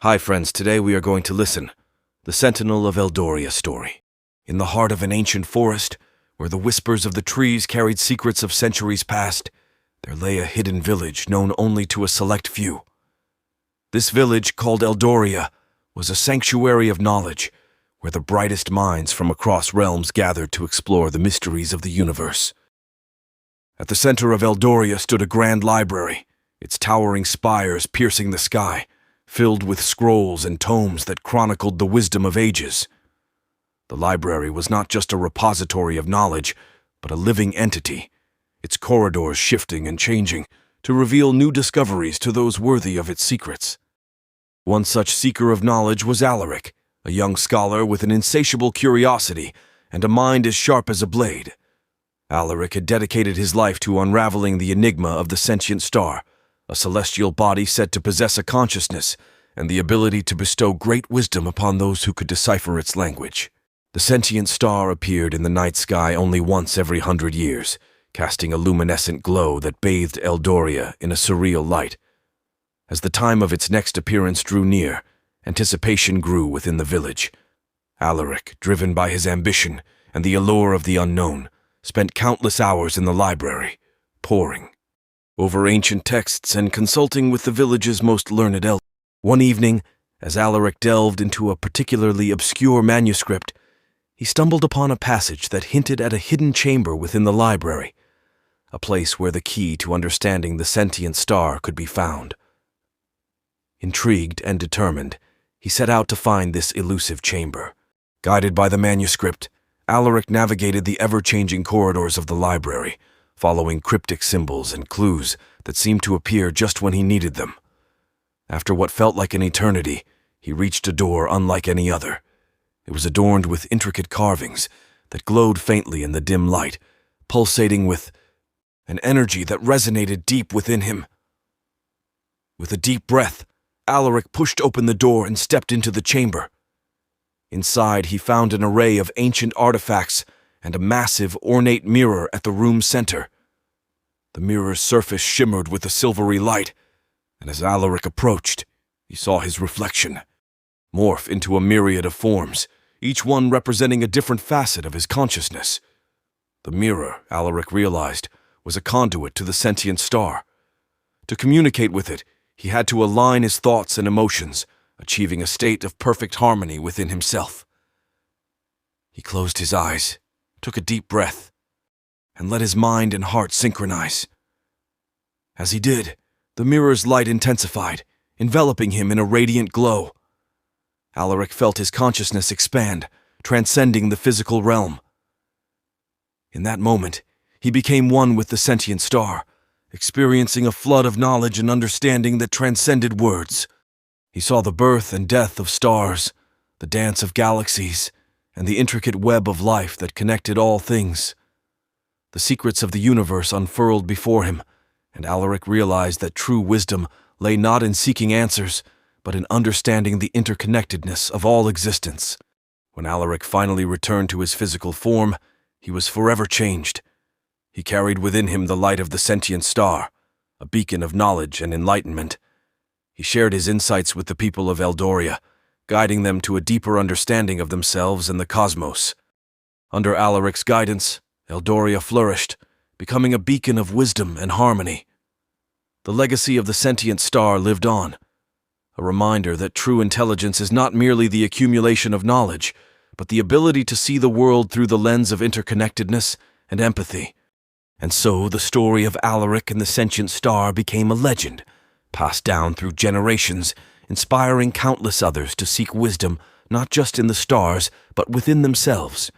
Hi friends, today we are going to listen the Sentinel of Eldoria story. In the heart of an ancient forest, where the whispers of the trees carried secrets of centuries past, there lay a hidden village known only to a select few. This village, called Eldoria, was a sanctuary of knowledge, where the brightest minds from across realms gathered to explore the mysteries of the universe. At the center of Eldoria stood a grand library, its towering spires piercing the sky, filled with scrolls and tomes that chronicled the wisdom of ages. The library was not just a repository of knowledge, but a living entity, its corridors shifting and changing to reveal new discoveries to those worthy of its secrets. One such seeker of knowledge was Alaric, a young scholar with an insatiable curiosity and a mind as sharp as a blade. Alaric had dedicated his life to unraveling the enigma of the sentient star, a celestial body said to possess a consciousness and the ability to bestow great wisdom upon those who could decipher its language. The sentient star appeared in the night sky only once every 100 years, casting a luminescent glow that bathed Eldoria in a surreal light. As the time of its next appearance drew near, anticipation grew within the village. Alaric, driven by his ambition and the allure of the unknown, spent countless hours in the library, poring over ancient texts and consulting with the village's most learned elders. One evening, as Alaric delved into a particularly obscure manuscript, he stumbled upon a passage that hinted at a hidden chamber within the library, a place where the key to understanding the sentient star could be found. Intrigued and determined, he set out to find this elusive chamber. Guided by the manuscript, Alaric navigated the ever-changing corridors of the library, following cryptic symbols and clues that seemed to appear just when he needed them. After what felt like an eternity, he reached a door unlike any other. It was adorned with intricate carvings that glowed faintly in the dim light, pulsating with an energy that resonated deep within him. With a deep breath, Alaric pushed open the door and stepped into the chamber. Inside, he found an array of ancient artifacts and a massive, ornate mirror at the room's center. The mirror's surface shimmered with a silvery light, and as Alaric approached, he saw his reflection morph into a myriad of forms, each one representing a different facet of his consciousness. The mirror, Alaric realized, was a conduit to the sentient star. To communicate with it, he had to align his thoughts and emotions, achieving a state of perfect harmony within himself. He closed his eyes, took a deep breath, and let his mind and heart synchronize. As he did, the mirror's light intensified, enveloping him in a radiant glow. Alaric felt his consciousness expand, transcending the physical realm. In that moment, he became one with the sentient star, experiencing a flood of knowledge and understanding that transcended words. He saw the birth and death of stars, the dance of galaxies, and the intricate web of life that connected all things. The secrets of the universe unfurled before him, and Alaric realized that true wisdom lay not in seeking answers, but in understanding the interconnectedness of all existence. When Alaric finally returned to his physical form, he was forever changed. He carried within him the light of the sentient star, a beacon of knowledge and enlightenment. He shared his insights with the people of Eldoria, guiding them to a deeper understanding of themselves and the cosmos. Under Alaric's guidance, Eldoria flourished, becoming a beacon of wisdom and harmony. The legacy of the sentient star lived on, a reminder that true intelligence is not merely the accumulation of knowledge, but the ability to see the world through the lens of interconnectedness and empathy. And so the story of Alaric and the sentient star became a legend, passed down through generations, inspiring countless others to seek wisdom not just in the stars, but within themselves.